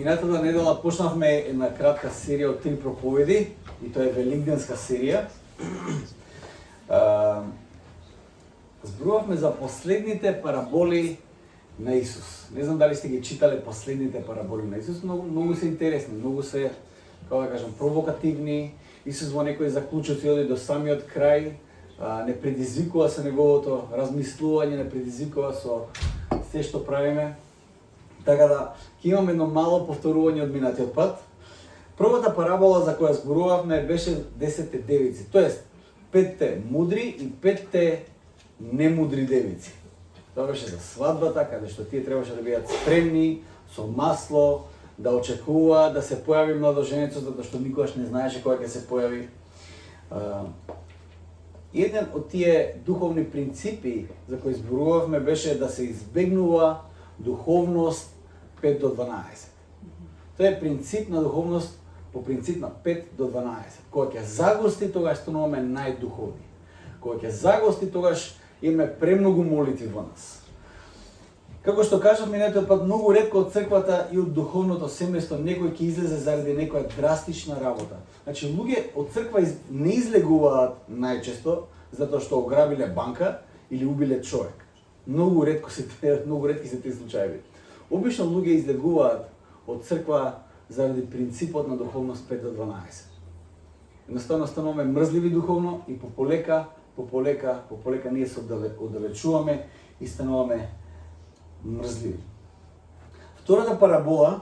Минатата недела почнавме една кратка серија од 3 проповеди, и тоа е велигденска серија. Зборувавме за последните параболи на Исус. Не знам дали сте ги читале последните параболи на Исус, многу се интересни, многу се, како да кажам, провокативни. Исус во некои заклучоци оди до самиот крај, не предизвикува со неговото размислување, не предизвикува со се што правиме. Така да, ќе имаме едно мало повторување од минатиот пат. Првата парабола за која зборувавме беше 10 девици, тоест 5 мудри и 5 немудри девици. Тоа беше за свадбата, каде што тие требаше да бидат спремни, со масло, да очекува да се појави младоженецот, затоа што никогаш не знаеше кога ќе се појави. Еден од тие духовни принципи за кои зборувавме беше да се избегнува духовност 5 до 12. Тоа е принцип на духовност по принцип на 5 до 12. Кога ќе загости, тогаш стануваме најдуховни. Кога ќе загости, тогаш имаме премногу молитви во нас. Како што кажав минатиот пат, многу ретко од црквата и од духовното семејство некој ќе излезе заради некоја драстична работа. Значи, луѓе од црква не излегуваат најчесто затоа што ограбиле банка или убиле човек. Многу ретки се тие случаи. Обично луѓе излегуваат од црква заради принципот на духовност 5 до 12. Едноставно стануваме мрзливи духовно и пополека ние се оддалечуваме и стануваме мрзливи. Втората парабола,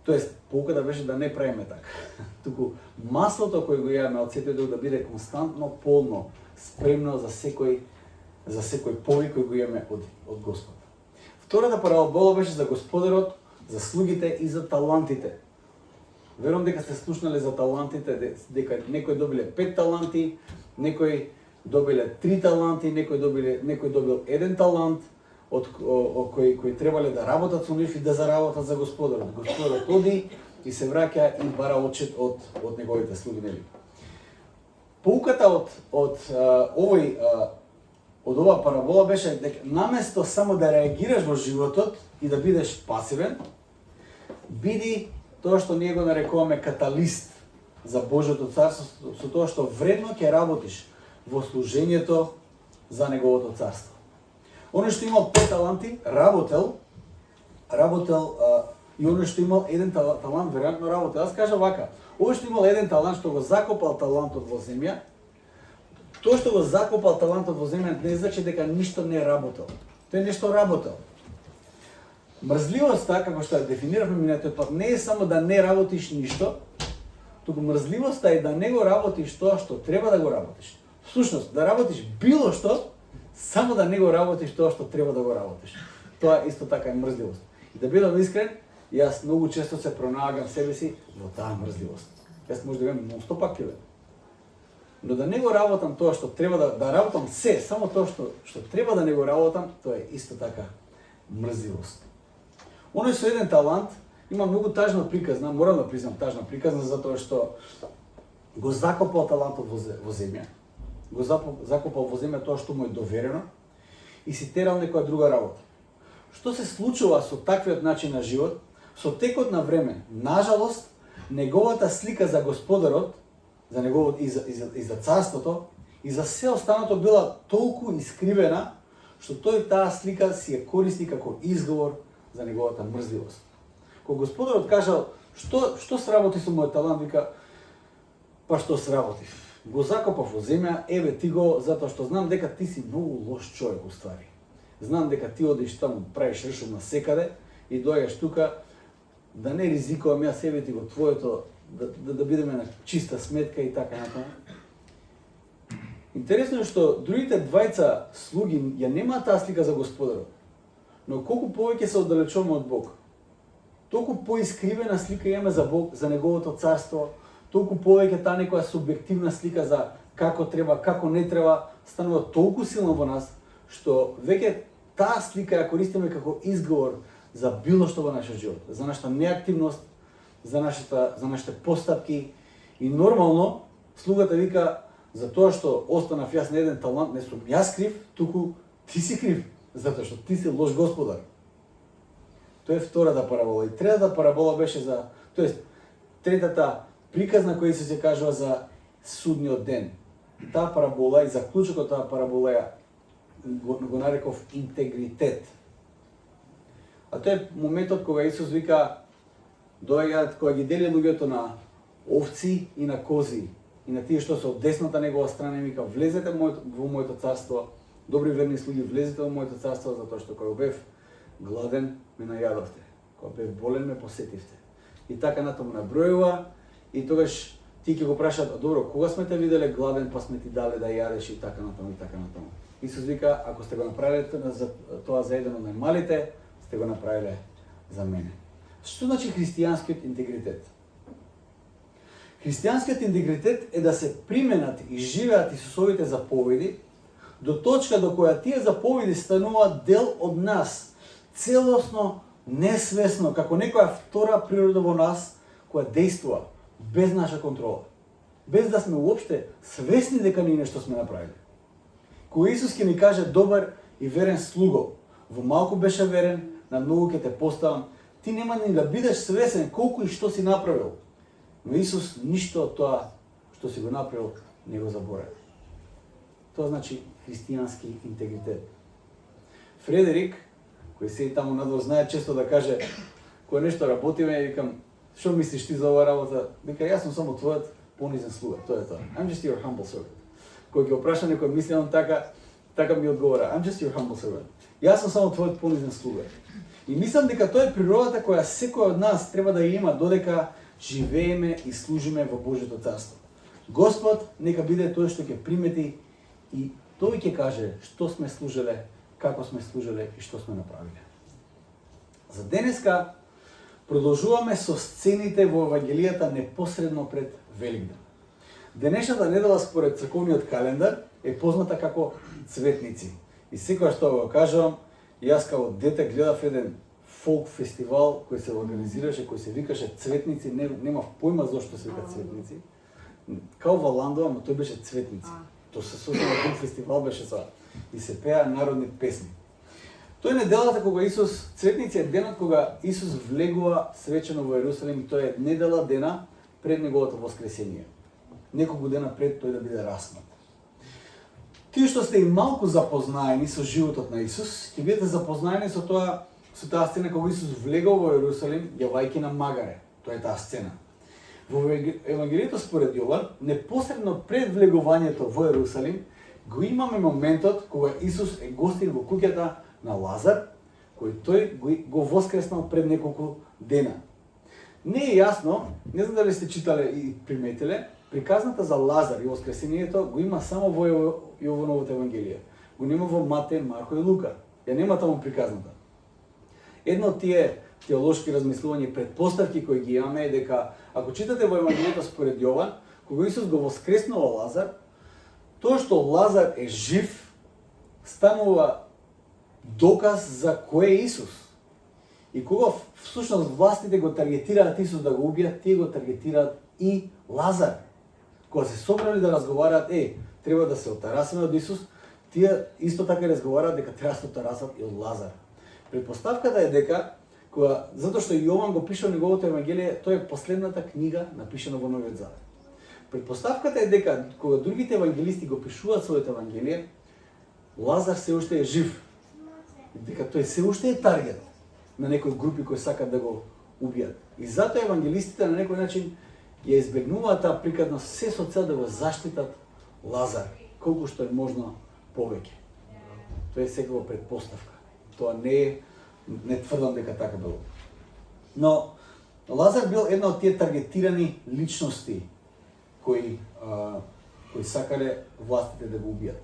тоест поуката беше да не правиме така. Туку маслото кое го имаме од Светиот Дух да биде константно полно, спремно за секој повик кој го имаме од Господ. Втората парабола беше за Господарот, за слугите и за талантите. Верувам дека сте слушнале за талантите, дека некои добиле 5 таланти, некои добиле 3 таланти, некои добил 1 талант, од кои требале да работат со нив и да заработат за Господарот. Господарот оди и се враќа и бара очет од неговите слуги, нели? Поуката од оваа парабола беше дека наместо само да реагираш во животот и да бидеш пасивен, биди тоа што ние го нарекуваме каталист за Божјото царство, со тоа што вредно ќе работиш во служењето за неговото царство. Оној што имал 5 таланти, работел и оној што имал 1 талант, веројатно работел. Аз кажа вака, овој што имал 1 талант, што го закопал талантот во земја, тоа што го закопал талантот во земја не значи дека ништо не работел. Тој нешто работел. Мрзливоста, како што ја дефиниравме минатиот пат, не е само да не работиш ништо, туку мрзливоста е да не го работиш тоа што треба да го работиш. Всушност, да работиш било што, само да не го работиш тоа што треба да го работиш. Тоа исто така е мрзливост. И да бидам искрен, јас многу често се пронаоѓам себе си во таа мрзливост. Јас може да имам non-stop активен. Но да не го работам тоа што треба да работам се, само тоа што треба да не го работам, тоа е исто така мрзливост. Оној со 1 талант има многу тажна приказна, морам да признам тажна приказна, затоа што го закопал талантот во земја, го закопал во земја тоа што му е доверено и си терал некоја друга работа. Што се случува со таквиот начин на живот? Со текот на време, нажалост, неговата слика за Господарот, за неговото и за царството, и за се останато била толку искривена, што тој таа слика си ја користи како изговор за неговата мрзливост. Кога Господарот кажал, што сработи со мојот талант, вика, па што сработив? Го закопав во земја, еве ти го, затоа што знам дека ти си многу лош човек уствари. Знам дека ти одиш таму, правиш решум на секаде и доаѓаш тука, да не ризикувам јас еве ти го твоето, да бидеме на чиста сметка и така натаму. Интересно е што другите двајца слуги ја немаат таа слика за Господарот. Но колку повеќе се оддалечуваме од Бог, толку поискривена слика имаме за Бог, за неговото царство, толку повеќе таа некоја субјективна слика за како треба, како не треба, станува толку силна во нас, што веќе таа слика ја користиме како изговор за било што во нашиот живот, за нашата неактивност, за нашите постапки. И нормално слугата вика, за тоа што останав јас на 1 талант, не сум јас крив, туку ти си крив, затоа што ти си лош господар. Тоа е втората парабола. И третата парабола беше за, тоест третата приказна која Исус се кажува за судниот ден. Таа парабола и заклучокот од таа парабола го нареков интегритет. А тоа е моментот кога Исус вика доаѓаат, кога ги дели луѓето на овци и на кози, и на тие што се од десната негова страна, и вика влезете во моето царство, добри верни слуги, влезете во моето царство, затоа што кога бев гладен ме најадовте, кога бев болен ме посетивте. И така натаму набројува, и тогаш ти ќе го прашаат, добро, кога сме те виделе гладен, па сме ти дале да јадеш, и така натаму, и така натаму. Исус вика, ако сте го направиле тоа за еден од најмалите, сте го направиле за мене. Што значи христијанскиот интегритет? Христијанскиот интегритет е да се применат и живеат Исусовите заповеди до точка до која тие заповеди стануваат дел од нас, целосно, несвесно, како некоја втора природа во нас, која действува без наша контрола, без да сме уопште свесни дека ние нешто сме направили. Кога Исус ќе ни каже добар и верен слуго, во малку беше верен, на многу ќе те поставам, ти нема ни да бидеш свесен колку и што си направил. Но Исус ништо од тоа што си го направил не го заборави. Тоа значи христијански интегритет. Фредерик, кој седи таму надвор, знае често да каже, кога нешто работиме, викам, што мислиш ти за оваа работа? Вика, јас сум само твојот понизен слуга, тоа е тоа. I'm just your humble servant. Кој ќе опраша некој мисли, он така ми одговора, I'm just your humble servant. Јас сум само твојот понизен слуга. И мислам дека тоа е природата која секој од нас треба да има додека живееме и служиме во Божјото царство. Господ нека биде тој што ќе примети и тој ќе каже што сме служеле, како сме служеле и што сме направиле. За денеска продолжуваме со сцените во Евангелијата непосредно пред Великден. Денешната недела според црковниот календар е позната како цветници. И секогаш што го кажувам, јас како дете гледав еден фолк фестивал кој се организираше, кој се викаше Цветници, немав појма зошто се вика Цветници. Као во Ландова, но тој беше Цветници. Тоа се состојано друг фестивал беше со и се пеа народни песни. Тој неделата кога Исус, Цветници е денот кога Исус влегува свечено во Ерусалим, и тоа е недела дена пред неговото воскресение. Неколку дена пред тој да биде распнат. Тие што сте и малку запознаени со животот на Исус, ќе бидете запознаени со таа сцена кога Исус влегал во Ерусалим, јавајќи на магаре. Тоа е таа сцена. Во Евангелието според Јован, непосредно пред влегувањето во Ерусалим, го имаме моментот кога Исус е гостин во куќата на Лазар, кој тој го воскреснал пред неколку дена. Не е јасно, не знам дали сте читале и приметиле, приказната за Лазар и воскресението го има само во Јовановото Евангелие. Го нема во Матеј, Марко и Лука. Ја нема таму приказната. Едно од тие теолошки размислувања и предпоставки кои ги имаме е дека ако читате во Евангелието според Јован, кога Исус го воскреснува Лазар, тоа што Лазар е жив станува доказ за кој е Исус. И кога всушност властите го таргетираат Исус да го убијат, тие го таргетираат и Лазар. Кога се собрали да разговараат, треба да се отарасаме од Исус, тие исто така разговараат дека треба да се отарасат и од Лазар. Предпоставката е дека, затоа што Јован го пише неговото Евангелие, тоа е последната книга напишана во Новиот Завет. Предпоставката е дека, кога другите евангелисти го пишуваат своето Евангелие, Лазар се уште е жив. Дека тој се уште е таргет на некои групи кои сакат да го убијат. И затоа евангелистите на некој начин ја избегнуваат таа приказна се со цел да го заштитат Лазар, колку што е можно повеќе. Тоа е секако предпоставка. Тоа не тврдам дека така било. Но Лазар бил една од тие таргетирани личности кои сакале властите да го убијат.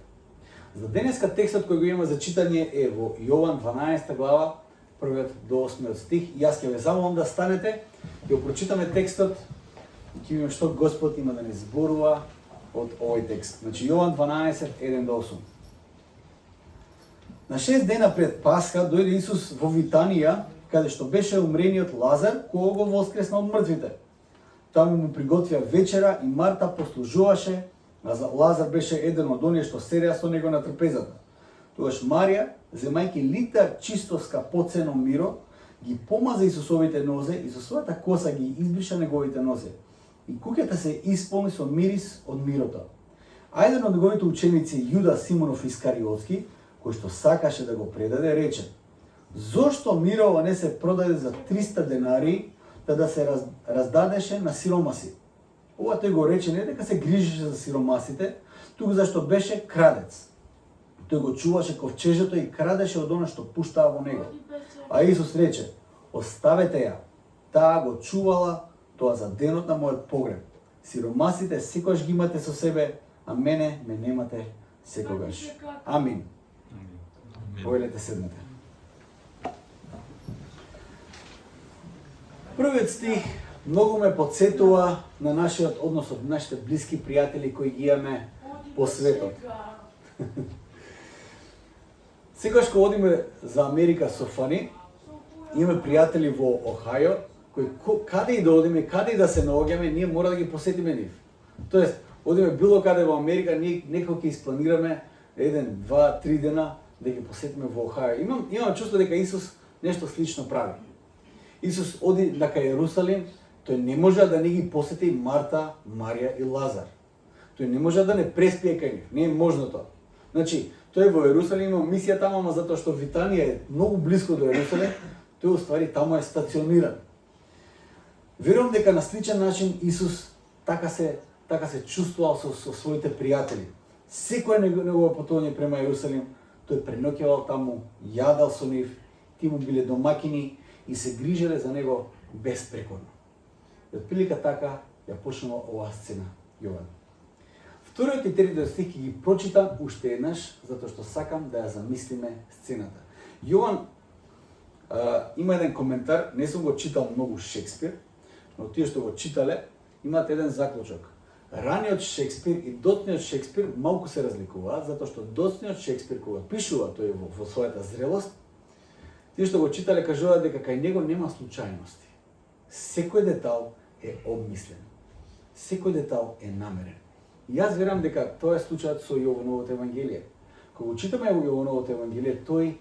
За денеска текстот кој го има за читање е во Јован 12 глава, 1 до 8 стих. Јас ќе ве замолам да станете, ќе го прочитаме текстот и ќе видиме што Господ има да ни зборува од овој текст. Значи Јован 12, 1 до 8. На 6 дена пред Пасха дојде Исус во Витанија, каде што беше умрениот Лазар, кој го воскресна од мртвите. Таму му приготвија вечера и Марта послужуваше, а Лазар беше еден од оние што седеа со него на трпезата. Тогаш Марија, земајќи литар чисто скапоцено миро, ги помаза Исусовите нозе и со својата коса ги избриша неговите нозе. И куќата се исполни со мирис од мирото. А еден од неговите ученици, Јуда Симонов Искариотски, кој што сакаше да го предаде, рече: "Зошто мирова не се продаде за 300 денари, да се раздадеше на сиромаси?" Ова тој го рече не дека се грижеше за сиромасите, туку зашто беше крадец. Тој го чуваше ковчежето и крадеше од она што пуштаа во него. А Исус рече: "Оставете ја, таа го чувала тоа за денот на мојот погреб. Сиромасите секогаш ги имате со себе, а мене ме немате секогаш." Амин. Поелете седнете. Првиот стих многу ме подсетува на нашиот однос од нашите блиски пријатели кои ги имаме по светот. Секогаш кога одиме за Америка со Фани, имаме пријатели во Охајо, кои каде и да одиме, каде и да се наоѓаме, ние мора да ги посетиме нив. Тоест, одиме било каде во Америка, ние некој ќе испланираме 1, 2, 3 дена да ги посетиме во Охајо. Имам чувство дека Исус нешто слично прави. Исус оди на кај Јерусалим, тој не може да не ги посети Марта, Марија и Лазар. Тој не може да не преспие кај нив, не е можно тоа. Значи, тој во Јерусалим има мисија таму, ама затоа што Витанија е многу близко до Јерусалим, тој уствари таму е стациониран. Верувам дека на сличен начин Исус така се чувствувал со своите пријатели. Секој негово патување према Јерусалим, тој преноќевал таму, јадал со нив, тие му биле домакини и се грижеле за него безпрекорно. И отприлика така ја почнува оваа сцена Јован. Вториот и третиот стих ќе ги прочитам уште еднаш, затоа што сакам да ја замислиме сцената. Јован има еден коментар, не сум го читал многу Шекспир, но тие што го читале имаат еден заклучок. Раниот Шекспир и доцниот Шекспир малку се разликуваат, затоа што доцниот Шекспир кога пишува тој во својата зрелост, тие што го читале кажуваат дека кај него нема случајности. Секој детал е обмислен. Секој детал е намерен. И јас верам дека тоа е случајот со Јовановото евангелие. Кога читаме Јовановото евангелие, тој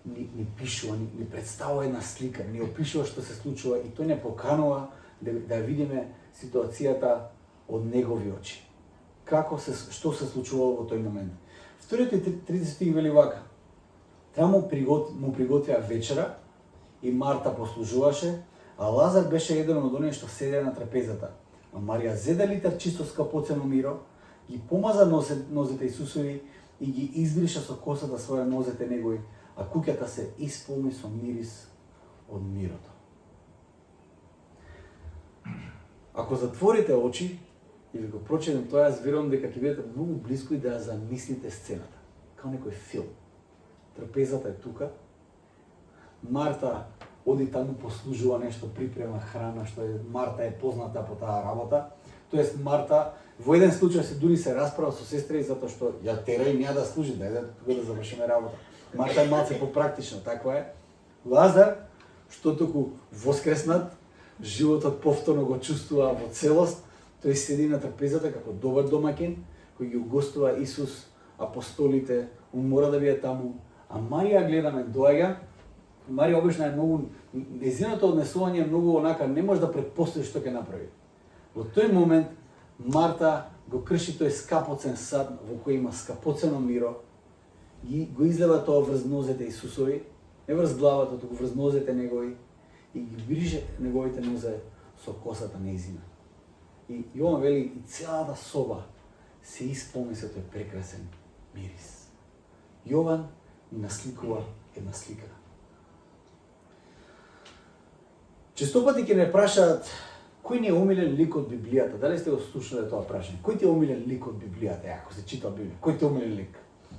ни пишува, ни представува една слика, ни опишува што се случува и тој не поканува да видиме ситуацијата од негови очи. Што се случувало во тој момент. Вториот и 30 стих вели вака: "Таму му приготвија вечера и Марта послужуваше, а Лазар беше еден од оние што седеа на трапезата. А Марија зеде литар чисто скапоцено миро, ги помаза нозете Исусови и ги избриша со косата своја нозете негови, а куќата се исполни со мирис од мирото." Ако затворите очи и ви го прочитам тоа, јас верувам дека ќе бидете многу близко и да ја замислите сцената. Као некој филм. Трапезата е тука. Марта оди таму, послужува нешто, припрема храна, што Марта е позната по таа работа. Тоест Марта во еден случај се расправа со сестра и затоа што ја тера и ја да служи, дајде тука да завршиме работа. Марта е малце попрактична, таква е. Лазар, што току воскреснат, животот повторно го чувствува во целост, тој седи на трапезата како добар домакин, кој ги угостува Исус, апостолите, он мора да биде таму. А Марија гледаме доаѓа. Марија обично е многу, нејзиното однесување е многу онака, не може да претпостави што ќе направи. Во тој момент Марта го крши тој скапоцен сад во кој има скапоцено миро, и го излева тоа врз нозете Исусови, не врз главата, туку врз нозете негови, и ги бриже неговите нозе со косата нејзина. И Јован вели, и целата соба се исполни со тој прекрасен мирис. Јован ни насликува една слика. Често пати ќе не прашаат кој ни е омилен лик од Библијата. Дали сте го слушнале тоа прашање? Кој ти е омилен лик од Библијата? Ако се читал Библија, кој ти е омилен лик?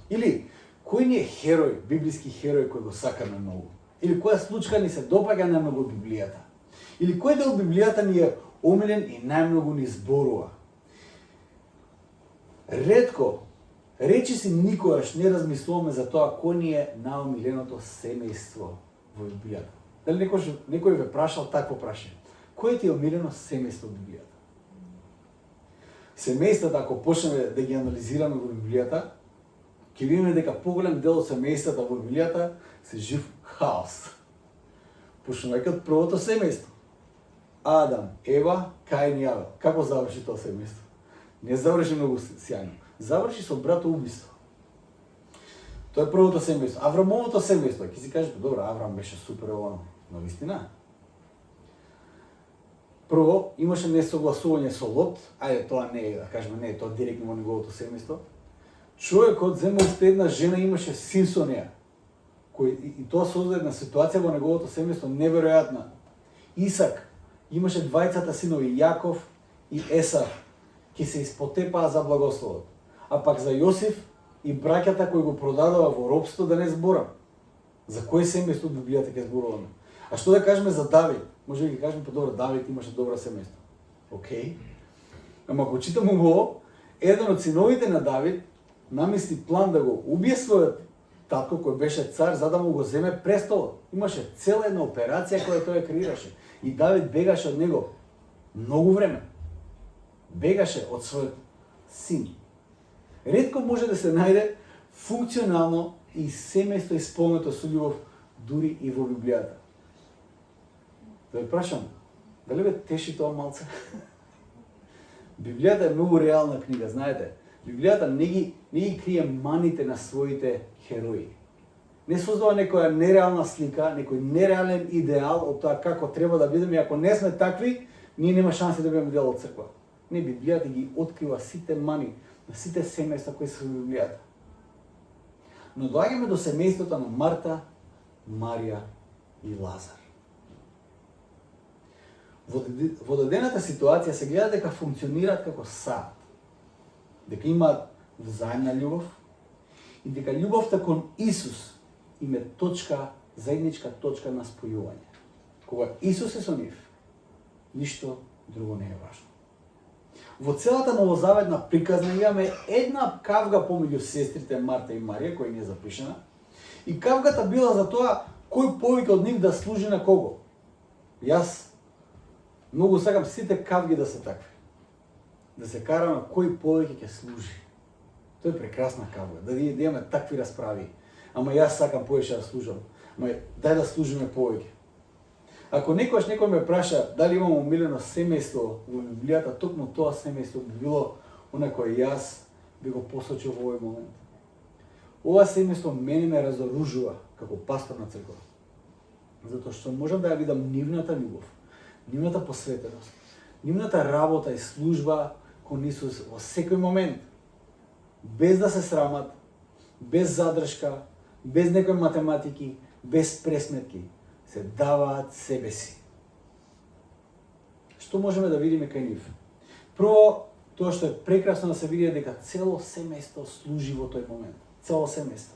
Или кој ни е херој, библиски херој кој го сакаме многу? Или која случка ни се допаѓа најмногу од Библијата? Или кој дел од Библијата ни е омилен и најмногу ни зборува? Ретко, речиси никогаш не размислуваме за тоа кој ни е најомиленото семејство во Библијата. Дали некој ве прашал такво прашање? Кој ти е омилено семејство во Библијата? Семејствата, ако почнеме да ги анализираме во Библијата, ќе видиме дека поголем дел од семејствата во Библијата се жив хаос. Почнувајќи од првото семејство. Адам, Ева, Каин и Авел. Како заврши тоа семејство? Не заврши многу сјајно. Заврши со братоубиство. Тоа е првото семејство. Аврамовото семејство. Ќе си кажеш, добро, Аврам беше супер оно. Но вистина. Прво, имаше несогласување со Лот, ајде тоа не е, да кажеме, не е тоа директно во неговото семејство. Човекот зема уште една жена, имаше син со неа. И тоа создаде една ситуација во неговото семејство неверојатна. Исак имаше двајцата синови Јаков и Есав, ќе се испотепаа за благословот. А пак за Јосиф и браќата кои го продадува во робство да не зборам. За кој семејство Библијата ќе зборуваме? А што да кажеме за Давид? Може да ги кажеме по-добро, Давид имаше добро семејство. Океј. Ама ако читаме во, еден од синовите на Давид намисли план да го убие својот татко кој беше цар за да му го земе престолот. Имаше цела една операција која тој креираше. И Давид бегаше од него многу време. Бегаше од својот син. Ретко може да се најде функционално и семејство исполнето со љубов дури и во Библијата. Да ве прашам, дали ве теши тоа малце? Библијата е многу реална книга, знаете. Библијата не ги крие маните на своите херои. Не создава некоја нереална слика, некој нереален идеал од тоа како треба да бидеме. Ако не сме такви, ние нема шанси да бидеме дел од црква. Не, Библијата ги открива сите мани на сите семејства кои се во Библијата. Но доаѓаме до семејството на Марта, Марија и Лазар. Во дадената ситуација се гледа дека функционираат како саат. Дека имаат взаимна љубов и дека љубовта кон Исус им е заедничка точка на спојување. Кога Исус е со нив, ништо друго не е важно. Во целата новозаветна приказна имаме една кавга помеѓу сестрите Марта и Марија, која не е запишена, и кавгата била за тоа кој повеќе од нив да служи на кого. Јас многу сакам сите кавги да се такви. Да се караме кој повеќе ќе служи. Тоа е прекрасна кавга, да имаме такви расправи. Ама јас сакам повеќе да служам. Ама дај да служиме повеќе. Ако некој ме праша дали имам умилено семејство во Библијата, токму тоа семејство би било она кое јас би го посочил во овој момент. Ова семејство мене ме разоружува како пастор на црква. Затоа што можам да ја видам нивната љубов, нивната посветеност, нивната работа и служба кон Исус во секој момент, без да се срамат, без задршка, без некои математики, без пресметки, се даваат себе си. Што можеме да видиме кај нив? Прво, тоа што е прекрасно да се види дека цело семејство служи во тој момент. Цело семејство.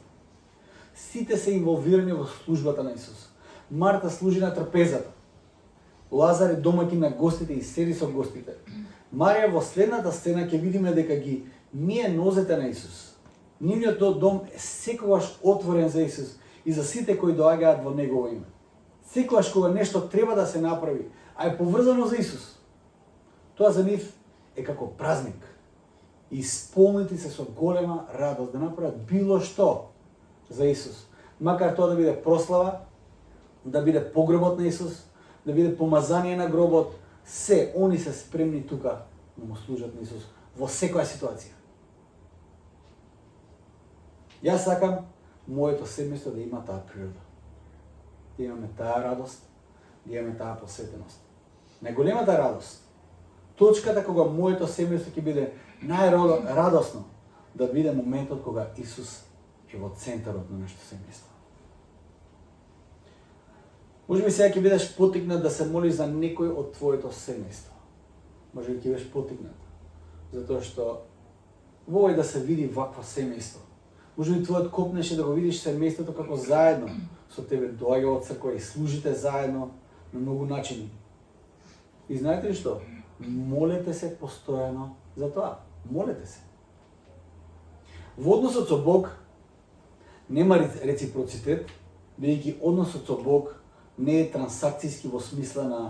Сите се инволвирани во службата на Исус. Марта служи на трпезата. Лазар е домаќин на гостите и седи со гостите. Марија во следната сцена ќе видиме дека ги мие нозете на Исус. Нивниот дом е секогаш отворен за Исус и за сите кои доаѓаат во Негово име. Секогаш кога нешто треба да се направи, а е поврзано за Исус, тоа за нив е како празник. Исполнети се со голема радост да направат било што за Исус. Макар тоа да биде прослава, да биде погребот на Исус, да биде помазание на гробот, се они се спремни тука да му служат на Исус во секоја ситуација. Јас сакам моето семејство да има таа природа. Да имаме таа радост, да имаме таа посветеност. Најголемата радост, точката кога моето семејство ќе биде најрадосно, да биде моментот кога Исус е во центарот на нашето семејство. Може би сега ќе бидеш поттикнат да се молиш за некој од твоето семејство. Може би ќе бидеш поттикнат, затоа што во е да се види вакво семејство. Може би твојот копнеше да го видиш семејството како заедно со тебе доаѓа од црква и служите заедно на многу начини. И знаете ли што? Молете се постојано за тоа. Молете се. Во односот со Бог нема реципроцитет, бидејќи односот со Бог не е трансакцијски во смисла на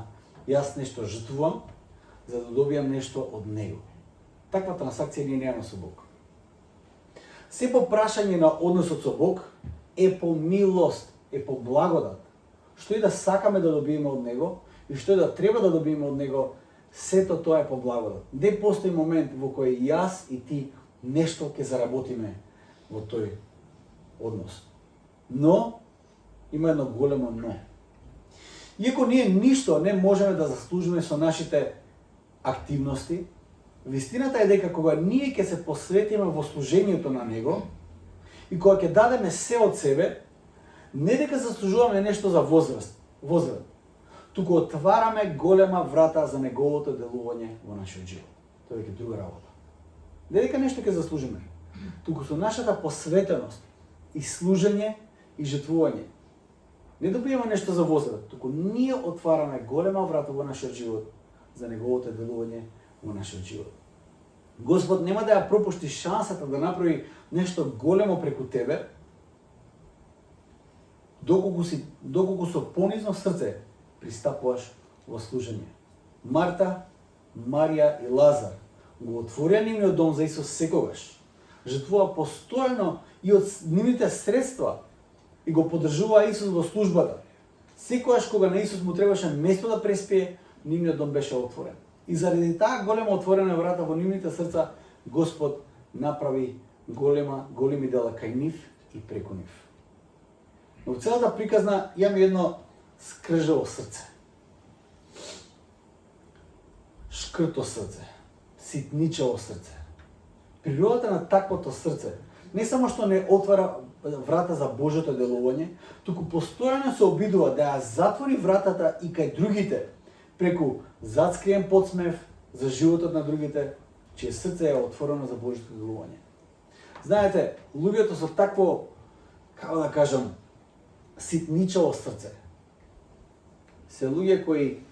јас нешто жртвувам за да добијам нешто од Него. Таква трансакција ние немаме со Бог. Се по прашање на односот со Бог е по милост, е по благодат. што и да сакаме да добиеме од него и што и да треба да добиеме од него, сето тоа е по благодат. Не постои момент во кој јас и ти нешто ќе заработиме во тој однос. Но има едно големо но. Иако ние ништо не можеме да заслужиме со нашите активности, вистината е дека кога ние ќе се посветиме во служењето на него и кога ќе дадеме се од себе, не дека заслужуваме нешто за возврат, туку отвараме голема врата за неговото делување во нашиот живот. Тоа е друга работа. Не дека нешто ќе заслужиме, туку со нашата посветеност и служење и жртвување не добиваме нешто за возврат, туку ние отвараме голема врата во нашиот живот за неговото делување во нашиот живот. Господ нема да ја пропушти шансата да направи нешто големо преку тебе, доколку со понизно срце пристапуваш во служење. Марта, Марија и Лазар го отворија нивниот дом за Исус секогаш. Жртвува постојано и од нивните средства и го поддржува Исус во службата. Секогаш кога на Исус му требаше место да преспие, нивниот дом беше отворен. И заради таа голема отворена врата во нивните срца, Господ направи големи дела кај нив и преку нив. Но во целата приказна имаме едно скржаво срце. Шкрто срце, ситничаво срце. Природата на таквото срце не само што не отвара врата за Божјото делување, туку постојано се обидува да ја затвори вратата и кај другите, преку зацкриен подсмев за животот на другите, чие срце е отворено за Божјото делување. Знаете, луѓето со такво, како да кажам, ситничаво срце, се луѓе кои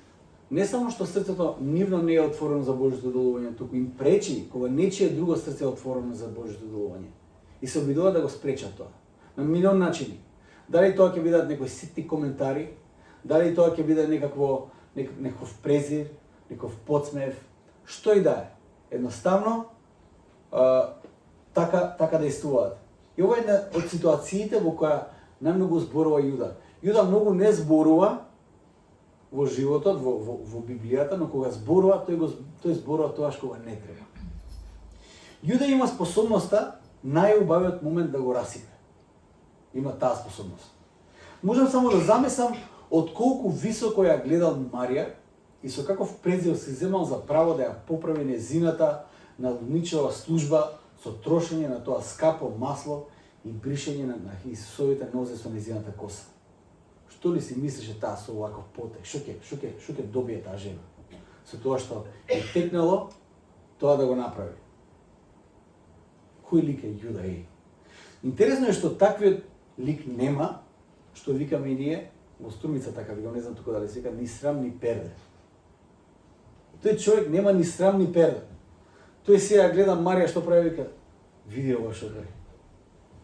не само што срцето нивно не е отворено за Божјото делување, туку им пречи кога нечие друго срце е отворено за Божјото делување. И се обидуваат да го спречат тоа. На милион начини. Дали тоа ќе бидат некои ситни коментари, дали тоа ќе биде некаков презир, некаков подсмев, што и да е. Едноставно, така действуваат. И ова е една од ситуациите во која најмногу зборува Јуда. Јуда многу не зборува во животот, во Библијата, но кога зборува, тој зборува тоа што не треба. Јуда има способноста најубавиот момент да го расипе. Има таа способност. Можам само да замислам од колку високо ја гледал Марија и со каков презир се земал за право да ја поправи незината налудничава служба со трошење на тоа скапо масло и бришење на Исусовите нозе со незината коса. Што ли си мислеше таа со оваков потек? Што ќе добие таа жена? Со тоа што е текнало тоа да го направи. Кој лик е Јуда е? Интересно е што таквиот лик нема, што викаме и ние, во Струмица така викам, не знам тука дали се вика, ни срам ни перде. Тој човек нема ни срам ни перде. Тој сега гледа Марија што прави, вика, види ова што прави.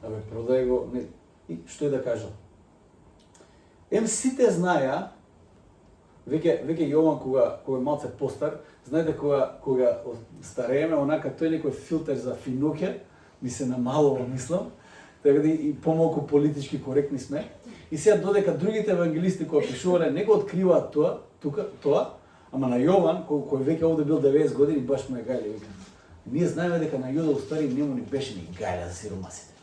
Абе, продај го, не. И што е да кажам? Сите знаја, веќе Јован кога е малце постар, знаете кога старееме, онака тој некој филтер за финоќе, ми се намалува, мислам, така да и помалку политички коректни сме. И сега додека другите евангелисти кои пишувале не го откриваат тоа, ама на Јован, кој веќе овде бил 90 години, баш му е гајле, вика. Ние знаеме дека на Јуда устари нему ни беше ни гајле за сиромасите.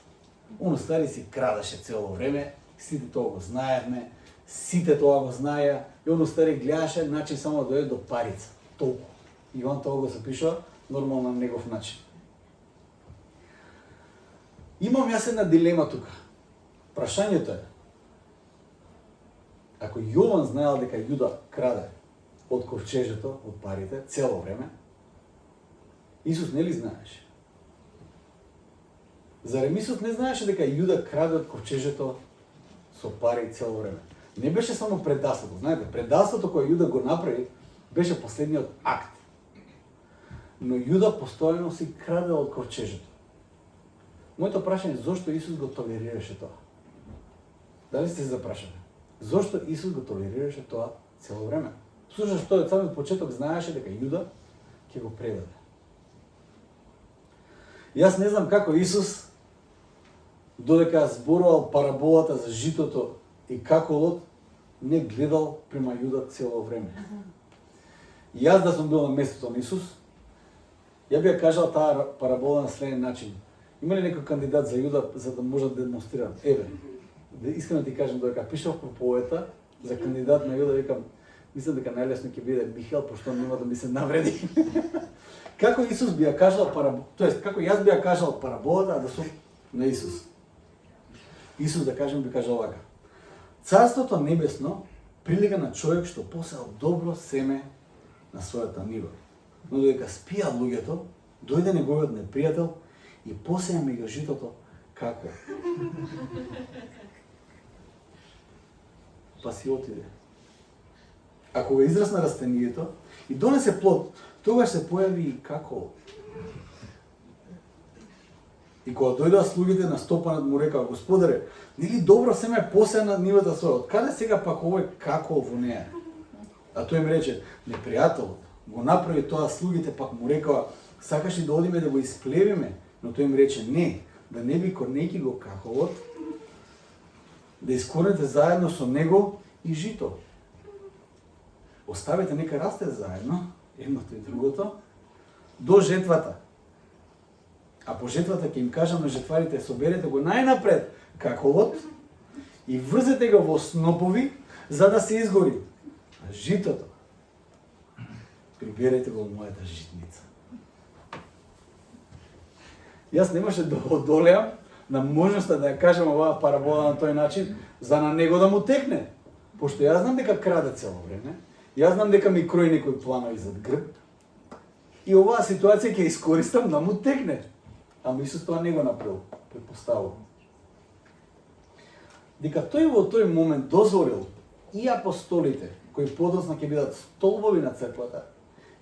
Он устари си крадеше цело време, сите тоа го знаевме, сите тоа го знаеа, и он устари гледаше начин само да дојде до парица. Толку. И он тоа го запишува нормално на негов начин. Имам јас една дилема тука. Прашањето е, ако Јован знаел дека Јуда краде од ковчежето, од парите, цело време, Исус не ли знаеше? Зарем Исус не знаеше дека Јуда краде од ковчежето со пари цело време? Не беше само предавството, знаете, предавството кое Јуда го направи беше последниот акт. Но Јуда постојано си краде од ковчежето. Моето прашање е зошто Исус го толерираше тоа? Дали сте се запрашале? Зошто Исус го толерираше тоа цело време? Слушаш, тој од самиот почеток знаеше дека Јуда ќе го предаде. Јас не знам како Исус, додека зборувал параболата за житото и каколот, не гледал према Јуда цело време. И јас да сум бил на местото на Исус, ја би ја кажал таа парабола на следен начин. Има ли некој кандидат за Јуда за да може да демонстрирам? Еве, искрено ти кажам, додека пишав проповета за кандидат на Јуда, викам, мислам дека најлесно ќе биде Михаел, пошто нема да ми се навреди. Како Исус би ја кажал тоест како јас би ја кажал параболата да сум на Исус. Исус, да кажем, би кажал вака: Царството небесно прилика на човек што посеал добро семе на својата нива. Но додека спија луѓето, дојде неговиот непријател и посеја меѓу житото како. Па си отиде. А кога израсна растението и донесе плод, тогаш се појави и како. И кога дојдоа слугите на стопанот му рекаа: Господаре, нели добро семе посеа на нивата своја? Откаде сега пак овој како во неа? А тој им рече: непријателот го направи тоа, слугите пак му рекаа: сакаш ли да одиме да го исплевиме? Но тој им рече: не, да не би корнејќи го каковот, да искорнете заедно со него и жито. Оставете нека расте заедно, едното и другото, до жетвата. А по жетвата ќе им кажам на жетварите: соберете го најнапред каколот и врзете го во снопови, за да се изгори. А житото приберете го во мојата житница. Јас немаше да одолеам на можноста да ја кажам оваа парабола на тој начин, за на него да му текне. Пошто јас знам дека краде цело време, јас знам дека ми крои некои планови зад грб, и оваа ситуација ќе искористам да му текне. Ама Исус тоа не го направил, предпоставувам. Дека тој во тој момент дозволил и апостолите, кои подоцна ќе бидат столбови на црквата,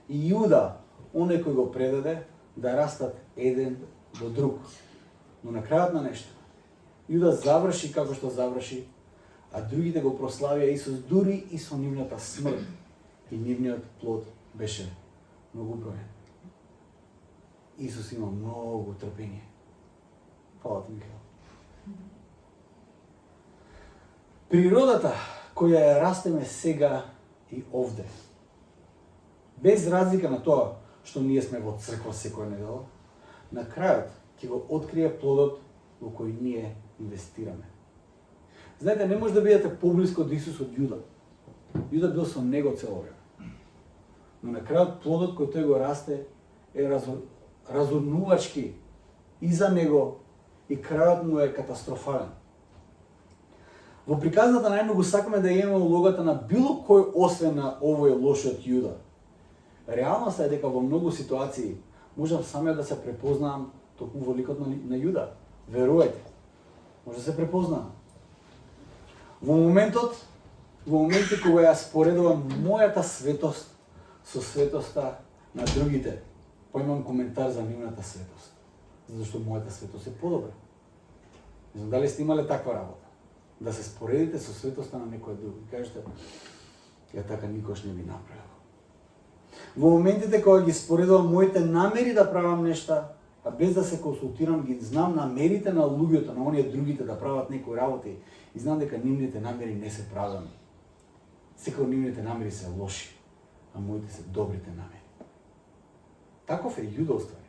и Јуда, оној кој го предаде, да растат еден до друг. Но на крајот на нешто, Јуда заврши како што заврши, а другите го прославија Исус дури и со нивната смрт. И нивниот плод беше многоброен. Исус има многу трпение. Фала ти, Михаел. Природата која ја растеме сега и овде, без разлика на тоа што ние сме во црква секоја недела, на крајот ќе го открие плодот во кој ние инвестираме. Знаете, не може да бидете поблиско од Исус од Јуда. Јуда бил со него цело време. Но на крајот плодот кој тој го расте е разурнувачки и за него, и крајот му е катастрофален. Во приказната најмногу сакаме да имаме улогата на било кој освен на овој лошиот Јуда. Реалноста е дека во многу ситуации можам самиот да се препознам токму во ликот на Јуда. Верувајте, може да се препознам. Во моментите кога ја споредувам мојата светост со светоста на другите, поимам коментар за нивната светост, затоа што мојата светост е подобра. Не знам дали сте имале таква работа, да се споредите со светоста на некој друг и кажете: ја така никош не би направил. Во моментите кога ги споредувам моите намери да правам нешта, а без да се консултирам, ги знам намерите на луѓето, на оние другите да прават некои работи, и знам дека нивните намери не се правилни. Секој нивните намери се лоши, а моите се добрите намери. Таков е Јуда уствари.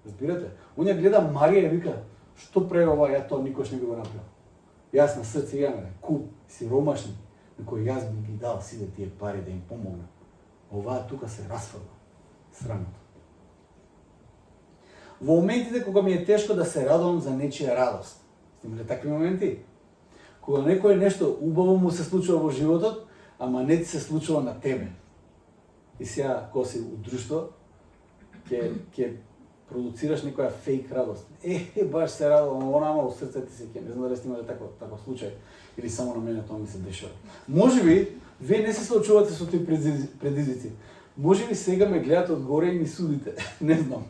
Разбирате? Он ја гледа Марија и вика: што прави ова, ја тоа никош не би го направил. Јас на срце имам куп сиромашни, на кои јас би ги дал сите тие пари да им помогнам. Оваа тука се расфрла. Срамото. Во моментите кога ми е тешко да се радувам за нечија радост. Сте имали такви моменти? Кога некој нешто убаво му се случува во животот, ама не ти се случува на тебе. И сега, кога си у друштво, ќе продуцираш некоја фейк радост. Баш се радувам, ама у срцето се ќе. Не знам дали сте имали таков случај, или само на мене тоа ми се дешава. Можеби вие не се случувате со тие предизвици. Можеби сега ме гледате одгоре и ми судите. Не знам.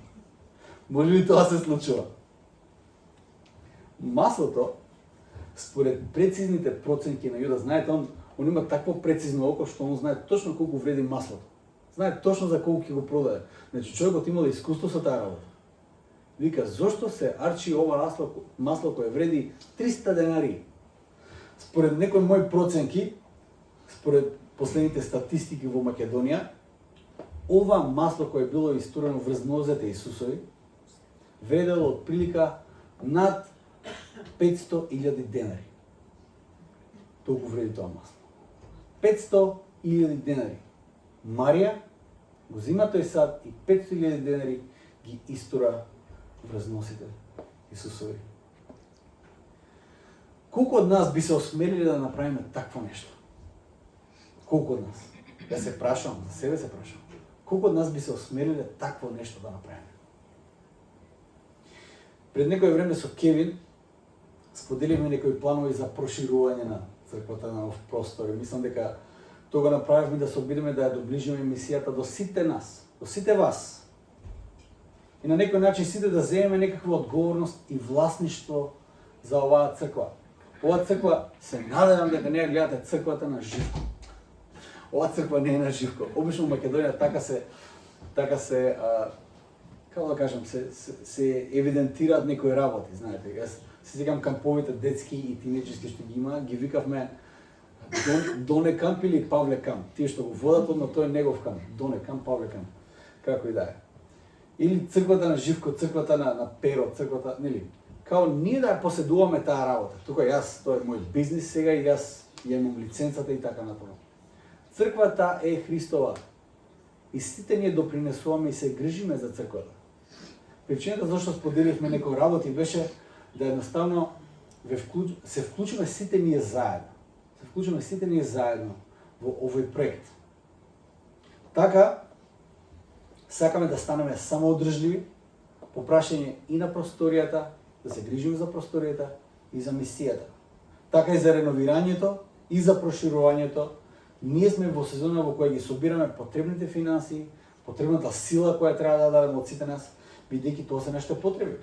Можеби тоа се случува. Маслото, според прецизните проценки на Јуда, знаете, он има такво прецизно око што он знае точно колку вреди маслото. Знае точно за колку ќе го продаде. Значи човекот имал искуство со таа работа. Вика: зошто се арчи ова масло кое вреди 300 денари? Според некои мои проценки, според последните статистики во Македонија, ова масло кое било истурено врз нозете Исусови, вредело од прилика над 500.000 денари. Толку вреди тоа масло. 500.000 денари. Марија го зима тој сад и 500.000 денари ги истура врз носите Исусови. Колку од нас би се осмелиле да направиме такво нешто? Колку од нас? Ја се прашувам, за себе се прашувам. Колку од нас би се осмелиле такво нешто да направиме? Пред некој време со Кевин споделивме некои планови за проширување на црквата на нов простор и мислам дека тоа го направивме да се обидеме да ја доближиме мисијата до сите нас, до сите вас. И на некој начин сите да земеме некаква одговорност и власништво за оваа црква. Оваа црква се надевам дека не ја гледате црквата на Живко. Оваа црква не е на Живко. Обично во Македонија така се како да кажам, се евидентираат некои работи, знаете. Јас се сеќавам камповите детски и тинеџерски што ги има, ги викавме Доне камп или Павле камп. Тие што го водат одно тој е негов камп. Доне камп, Павле камп. Како и да е. Или црквата на Живко, црквата на Перо, црквата, нели? Као ние да ја поседуваме таа работа. Тука јас, тоа е мој бизнис сега и јас ја имам лиценцата и така натаму. Црквата е Христова. И сите ние допринесуваме и се грижиме за црквата. Причината зашто споделивме некои работи беше да едноставно се вклучиме сите ние заедно. Се вклучиме сите ние заедно во овој проект. Така, сакаме да станеме самоодржливи по прашање и на просторијата, да се грижиме за просторијата и за мисијата. Така и за реновирањето и за проширувањето. Ние сме во сезона во која ги собираме потребните финансии, потребната сила која треба да дадеме од сите нас, бидејќи тоа се нашите потреби.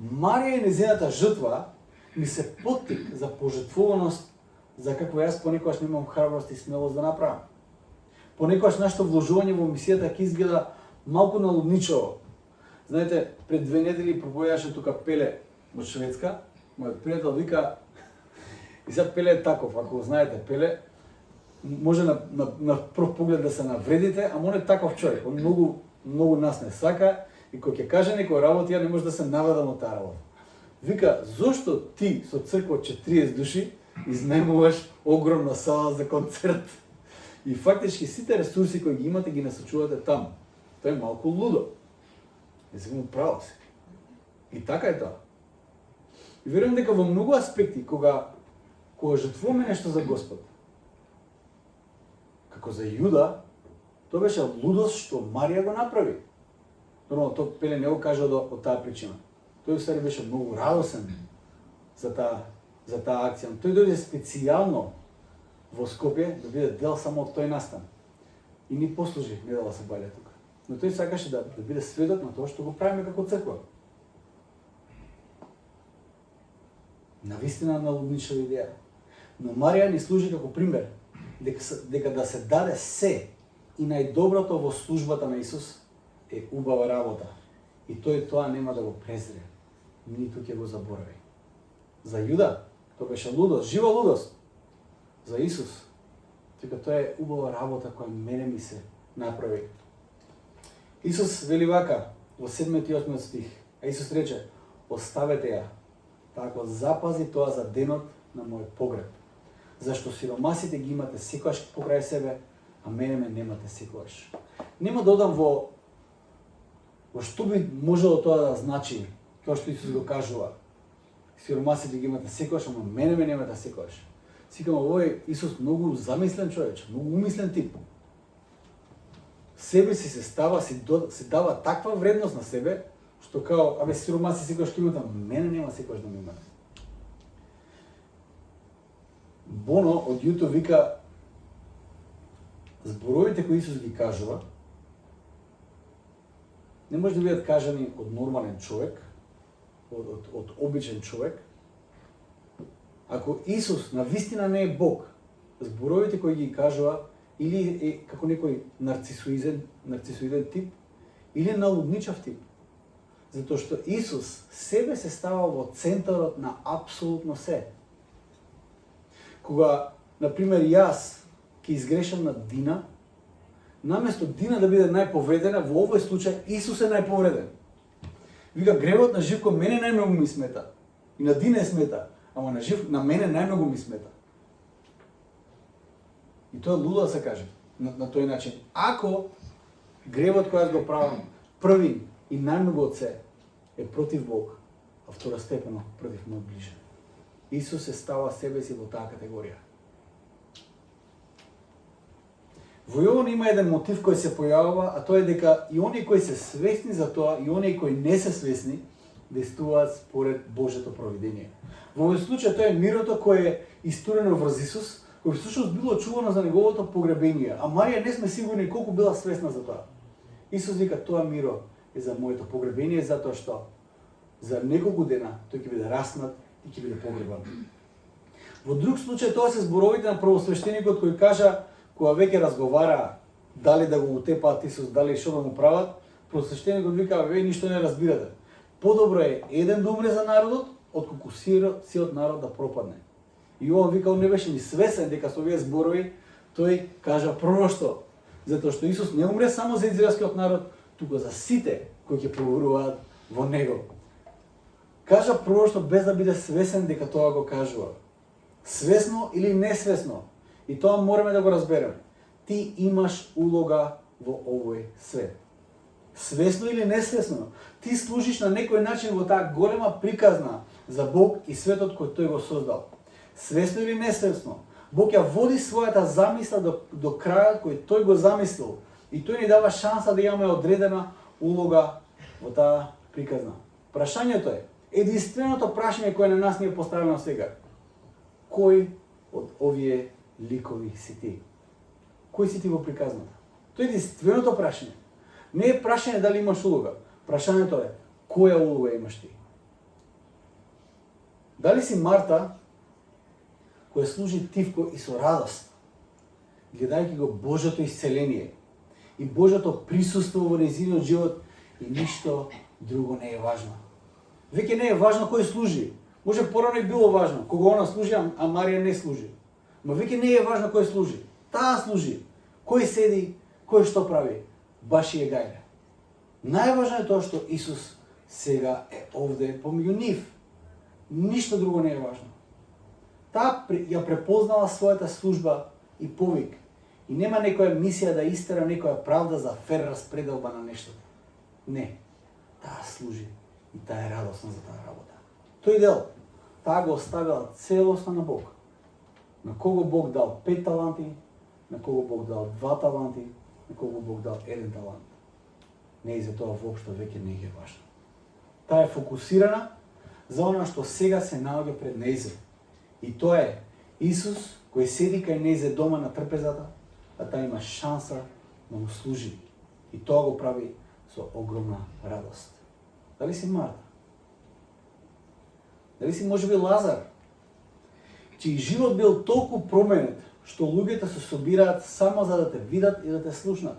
Марија и незината жртва ми се поттик за пожртвуваност, за какво јас понекогаш немам храброст и смелост да направам. Понекогаш нашето вложување во мисијата ќе изгледа малку налудничаво. Знаете, пред 2 недели проповедаше тука Пеле од Шведска, мојот пријател вика, и сега Пеле е таков, ако знаете Пеле, може на прв поглед да се навредите, ама он е таков човек, он многу нас не сака и кога ќе каже некој работа, ја не може да се наведам од таа работа. Вика, зошто ти со црква од 40 души изнајмуваш огромна сала за концерт? И фактички сите ресурси кои ги имате ги насочувате таму. Тоа е малку лудо. Не се му право се. И така е тоа. И верувам дека во многу аспекти, кога жртвуваме нешто за Господ, како за Јуда, тоа беше лудост што Марија го направи. Нормално, тоа Пеле не го кажа од таа причина. Тој устари беше многу радосен за таа акција. Тој дојде специјално во Скопје да биде дел само од тој настан. И ни послужи недела се балја тука. Но тој сакаше да биде сведок на тоа што го правиме како црква. Навистина налудничава идеја. Но Марија ни служи како пример дека да се даде се и најдоброто во службата на Исус е убава работа. И тој тоа нема да го презре, ниту ќе го заборави. За Јуда тоа беше лудост, жива лудост. За Исус, дека тоа е убава работа која мене ми се направи. Исус вели вака во 7 и 8 стих, а Исус рече: оставете ја, така запази тоа за денот на мојот погреб. Зашто сиромасите ги имате секогаш покрај себе, а мене ме немате секогаш. Нема да одам во што би можело тоа да значи, тоа што Исус го кажува. Сиромасите ги имате секогаш, ама мене ме немате секогаш. Сикам, овој Исус многу замислен човеч, многу умислен тип. Себе се дава таква вредност на себе, што као, сиромаси секогаш ќе имате, мене нема секогаш да ме имате. Боно од Јуто вика, зборовите кои Исус ги кажува, не може да бидат кажани од нормален човек, од обичен човек. Ако Исус на вистина не е Бог, зборовите кои ги кажува или е како некој нарцисоиден тип, или налудничав тип. Затоа што Исус себе се става во центарот на апсолутно се. Кога, например, јас ќе изгрешам на Дина, наместо Дина да биде најповредена, во овој случај Исус е најповреден. Вика, гревот на Живко мене најмногу ми смета. И на Дина смета, ама на мене најмногу ми смета. И тоа е лудо да се каже на тој начин. Ако гревот кој јас го правам први и најмногу од се е против Бог, а второстепено против мој ближен. Исус се става себе си во таа категорија. Во Јован има еден мотив кој се појавува, а тоа е дека и оние кои се свесни за тоа и оние кои не се свесни действуваат според Божјото провидение. Во овој случај тоа е мирото кое е истурено врз Исус, кој всушност било чувано за неговото погребение, а Марија не сме сигурни колку била свесна за тоа. Исус вика, тоа миро е за моето погребение, затоа што за неколку дена тој ќе биде раснат и ќе биде погребан. Во друг случај тоа се зборовите на првосвештеникот кој кажа, кога веќе разговара дали да го утепаат Исус, дали што да му прават, првосвештеникот вика, вие ништо не разбирате. Подобро е еден да умре за народот, отколку сиот народ да пропадне. И Јован вика, он не беше ни свесен дека со овие зборови тој кажа пророштво, затоа што Исус не умре само за израелскиот народ, туку за сите кои ќе поверуваат во него. Кажа пророштво без да биде свесен дека тоа го кажува. Свесно или несвесно. И тоа мораме да го разбереме. Ти имаш улога во овој свет. Свесно или несвесно, ти служиш на некој начин во таа голема приказна за Бог и светот кој тој го создал. Свесно или несвесно, Бог ја води својата замисла до крајот кој тој го замислил и тој ни дава шанса да имаме одредена улога во таа приказна. Прашањето е, единственото прашање кое на нас ни е поставено сега. Кој од овие ликови си ти? Кој си ти во приказната? Тоа е единственото прашање. Не е прашање дали имаш улога. Прашањето е, која улога имаш ти? Дали си Марта, која служи тивко и со радост, гледајќи го Божјото исцеление и Божјото присуство во нејзиниот живот и ништо друго не е важно. Веќе не е важно кој служи. Може порано и било важно, кога она служи, а Марија не служи. Но веќе не е важно кој служи. Таа служи. Кој седи, кој што прави. Баш и е гајле. Најважно е тоа што Исус сега е овде помеѓу нив. Ништо друго не е важно. Таа ја препознала својата служба и повик. И нема некоја мисија да истера некоја правда за фер распределба на нештото. Не. Таа служи и таа е радосна за таа работа. Тој дел, таа го оставила целосно на Бог. На кого Бог дал 5 таланти, на кого Бог дал 2 таланти, на кого Бог дал 1 талант. Не и за тоа воопшто веќе не е важно. Таа е фокусирана за она што сега се наоѓа пред нејзе. И тоа е Исус кој седи кај нејзе дома на трпезата, а таа има шанса да му служи. И тоа го прави со огромна радост. Дали си Марта? Дали си можеби Лазар? Чиј живот бил толку променет, што луѓето се собираат само за да те видат и да те слушнат.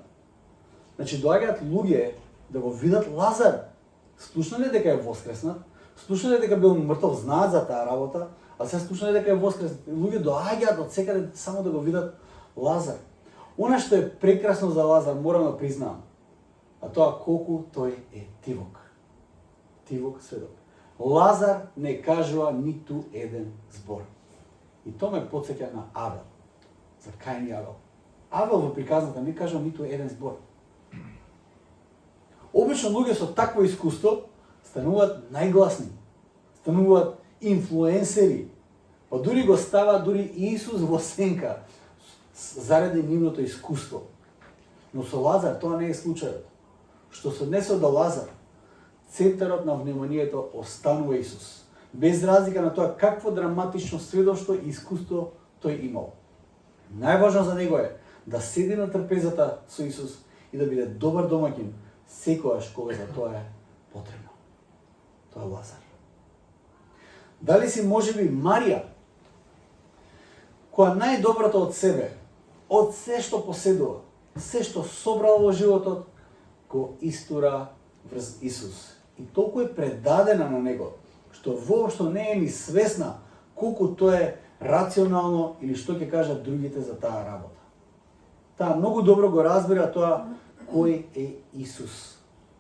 Значи, доаѓаат луѓе да го видат Лазар. Слушнале дека е воскреснат, слушнале дека бил мртов, знаат за таа работа, а се слушнале дека е воскреснат. Луѓе доаѓаат од секаде само да го видат Лазар. Она што е прекрасно за Лазар, морам да признам, а тоа колку тој е тивок. Тивок сведок. Лазар не кажува ниту еден збор. И тоа ме потсеќа на Авел. За Каин и Авел. Авел во приказната не кажува ниту еден збор. Обично луѓе со такво искуство стануваат најгласни, стануваат инфлуенсери, па дури го става дури Исус во сенка заради нивното искуство. Но со Лазар тоа не е случајот. Што се однесува до Лазар, центарот на вниманието останува Исус, без разлика на тоа какво драматично сведоштво и искуство тој имал. Најважно за него е да седи на трпезата со Исус и да биде добар домаќин секогаш кога за тоа е потребно. Тоа е Лазар. Дали си можеби Марија, која најдоброто од себе, од се што поседува, се што собрала во животот, го истура врз Исус. И толку е предадена на него, што воопшто не е ни свесна колку тоа е рационално или што ќе кажат другите за таа работа. таа многу добро го разбира тоа кој е Исус.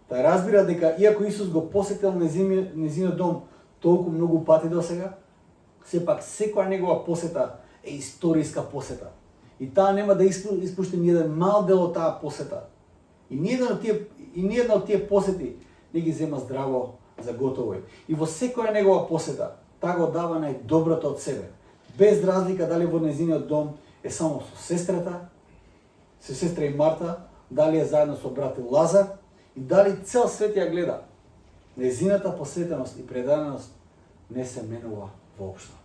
Таа разбира дека иако Исус го посетил незиниот дом толку многу пати досега, сепак секоја негова посета е историска посета. И таа нема да испушти ни еден мал дел од таа посета. И ни една од тие посети не ги зема здраво за готово. И во секоја негова посета, таа го дава најдоброто од себе. Без разлика дали во незиниот дом е само со сестрата, со сестра и Марта, дали е заедно со брат Лазар, и дали цел свет ја гледа. Незината посветеност и предаденост не се менува воопшто.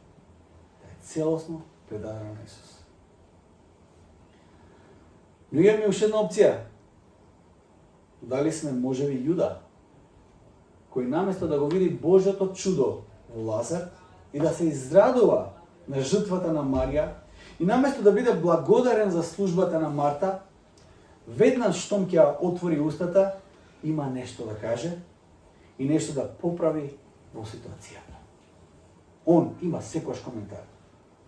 Таа е целосно предадена на Исус. Но имаме уште една опција. Дали сме можеби Јуда, кој наместо да го види Божјото чудо во Лазар и да се израдува на жртвата на Марија, и наместо да биде благодарен за службата на Марта, веднаш штом ќе ја отвори устата, има нешто да каже и нешто да поправи во ситуацијата. Он има секојаш коментар.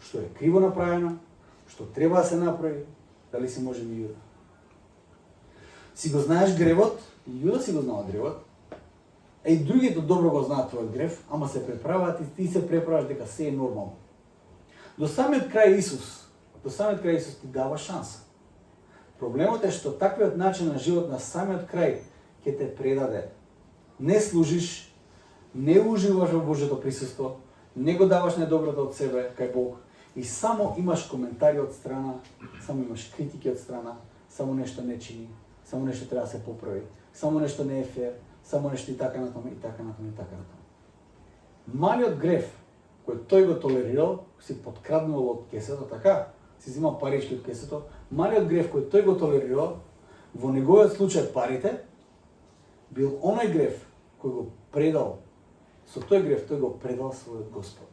Што е криво направено, што треба да се направи, дали се може би Јуда. Си го знаеш гревот, и Јуда си го знал гревот, и другите добро го знаат твојот грев, ама се преправат и ти се преправаш дека се е нормално. До самиот крај Исус ти дава шанса. Проблемот е што таквиот начин на живот на самиот крај ќе те предаде. Не служиш, не уживаш во Божјото присуство, не го даваш најдоброто од себе кај Бог и само имаш коментари од страна, само имаш критики од страна, само нешто не чини, само нешто треба да се поправи, само нешто не е фер, само нешто и така натаму, и така натаму, и така натаму. Малиот греф кој тој го толерирал, си подкраднувал од кесето, така, си зимал парички од кесето, малиот греф кој тој го толерирал, во неговиот случај парите, бил оној греф кој го предал, со тој греф тој го предал својот Господ.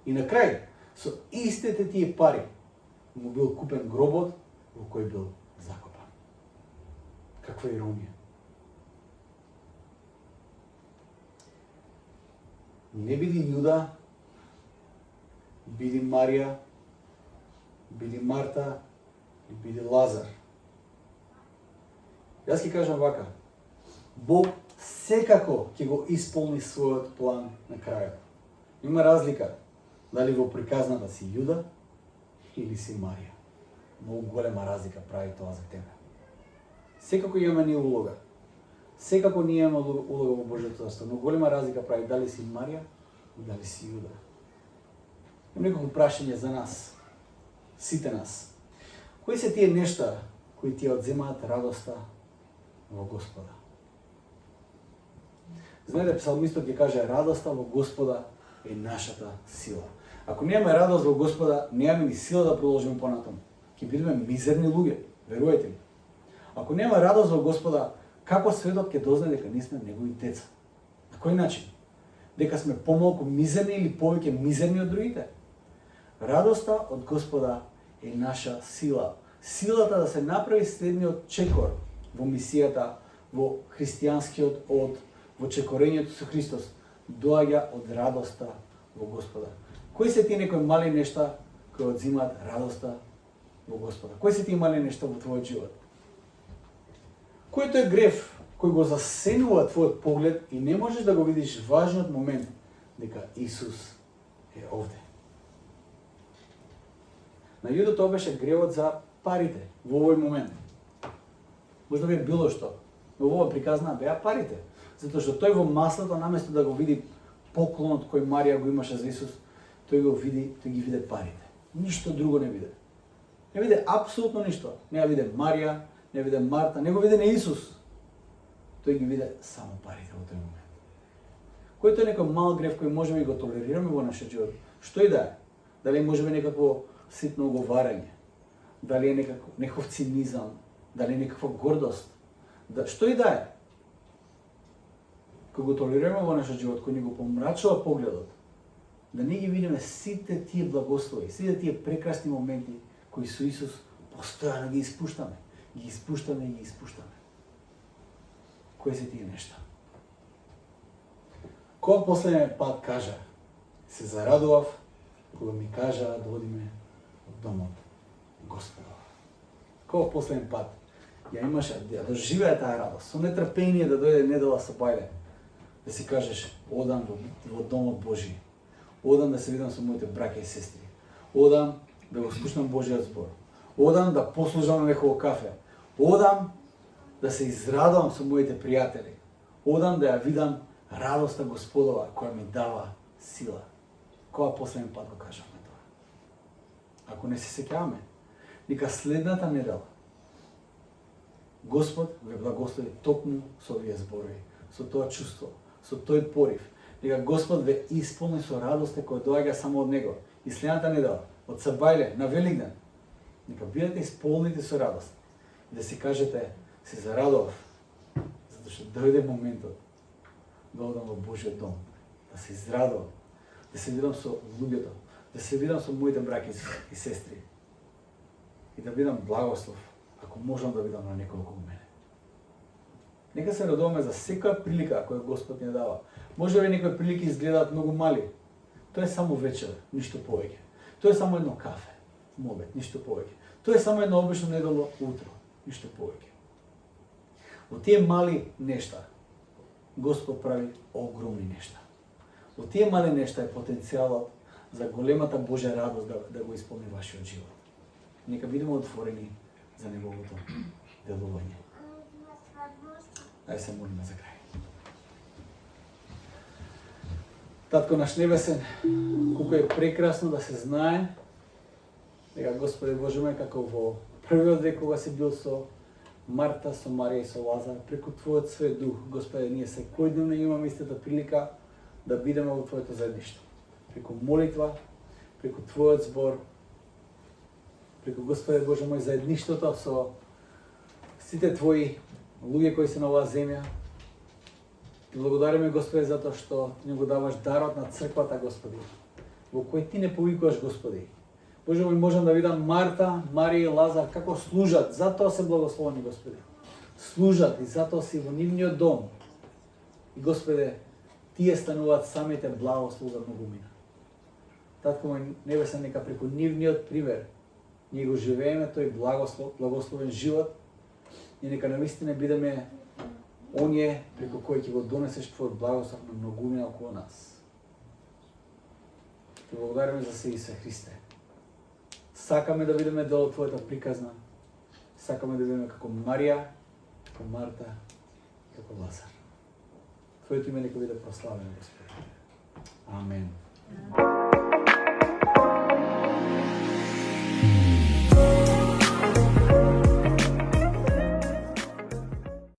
И на крај, со истите тие пари, му бил купен гробот во кој бил закопан. Каква иронија. Не биди Јуда, биди Марија, биди Марта и биди Лазар. Јас ќе кажам вака, Бог секако ќе го исполни својот план на крајот. Има разлика дали во приказната си Јуда или си Марија. Многу голема разлика прави тоа за тебе. Секако имаме ние улога. Секако ние имаме улога во Божјото царство, но голема разлика прави дали си Марија и дали си Јуда. Имам неколку прашање за нас, сите нас. Кои се тие нешта кои ти одземаат радоста во Господа? Знаете, псалмистот ќе каже, радоста во Господа е нашата сила. Ако немаме радост во Господа, немаме ни сила да продолжиме понатаму. Ќе бидеме мизерни луѓе, верувајте ми. Ако нема радост во Господа, како светот ќе дознае дека ние сме негови деца? На кој начин? Дека сме помалку мизерни или повеќе мизерни од другите? Радоста од Господа е наша сила. Силата да се направи следниот чекор во мисијата, во христијанскиот од, во чекорењето со Христос, доаѓа од радоста во Господа. Кои се тие некои мали нешта кои одзимаат радоста во Господа? Кои се тие мали нешта во твојот живот? Кој тој греф кој го засенува твојот поглед и не можеш да го видиш важниот момент дека Исус е овде? На Јуда тоа беше гревот за парите во овој момент. Можда би било што, но во ова приказна беа парите. Затоа што тој во маслото, наместо да го види поклонот кој Марија го имаше за Исус, тој ги виде парите. Ништо друго не виде. Не виде апсолутно ништо. Не ја виде Марија, не виде Марта, не го виде не Исус. Тој ги виде само парите во тој момент. Кој тој некој мал греф кој можеби го толерираме во нашиот живот? Што и да е? Дали можеби некакво ситно оговарање? Дали е некој цинизам? Дали е некаква гордост? Што и да е? Кој го толерираме во нашиот живот, кој ни го помрачува погледот, да не ги видиме сите тие благослови, сите тие прекрасни моменти кои со Исус постојано ги испуштаме. Ги испуштаме и ги испуштаме. Кои се тие нешта? Кога последниот пат кажа, се зарадував, кога ми кажа да одиме од домот Господа. Кога последен пат ја имаш да доживеа таа радост, со нетрпение да дојде недела со бајле, да си кажеш одам во домот Божи, одам да се видам со моите браќа и сестри, одам да го слушнам Божиот збор, одам да послужам на некој кафе, одам да се израдувам со моите пријатели, одам да ја видам радоста Господова која ми дава сила. Кога последен пат го кажавме тоа? Ако не се сеќаваме, нека следната недела Господ ве благослови токму со овие зборови, со тоа чувство, со тој порив. Нека Господ ве исполни со радоста која доаѓа само од Него. И следната недела, од Сабајле на Великден, нека бидете исполнити со радост. И да си кажете, се зарадував, затоа што дојде моментот да одам во Божиот дом, да се израдувам, да се видам со луѓето, да се видам со моите браќа и сестри и да видам благослов, ако можам да видам на некој околу мене. Нека се радуваме за секоја прилика која Господ ни дава. Може би некои прилики изгледаат многу мали. Тоа е само вечер, ништо повеќе. Тоа е само едно кафе, мобет, ништо повеќе. Тоа е само едно обично неделно утро, ништо повеќе. Во тие мали нешта Господ прави огромни нешта. Во тие мали нешта е потенцијалот за големата Божја радост да го исполни вашиот живот. Нека бидеме отворени за неговото делување. Ајде се молиме за крај. Татко наш небесен, колку е прекрасно да се знае дека Господи Боже мој, како во првиот век кога си бил со Марта, со Марија и со Лазар, преку Твојот Свет Дух, Господи, ние секојдневно имаме истата прилика да бидеме во Твоето заедништво. Преку молитва, преку Твојот збор, преку Господи Боже мој заедништвото со сите Твои луѓе кои се на оваа земја. Ти благодариме, Господи, затоа што ни го даваш дарот на црквата, Господи, во кој Ти не повикуваш, Господи. Боже мој, можам да видам Марта, Марија и Лазар како служат, затоа се благословени, Господи. Служат и затоа си во нивниот дом. И Господи, тие стануваат самите благослов за многумина. Татко мој небесен, нека преку нивниот пример ние го живееме тој благословен живот и нека навистина бидеме оние преку кои ќе го донесеш Твојот благослов на многумина околу нас. Ти благодариме за се Исе Христе. Сакаме да видиме дел Твојата приказна. Сакаме да видиме како Марија, како Марта, како Лазар. Твоето име нека биде прославено, Господи. Амен.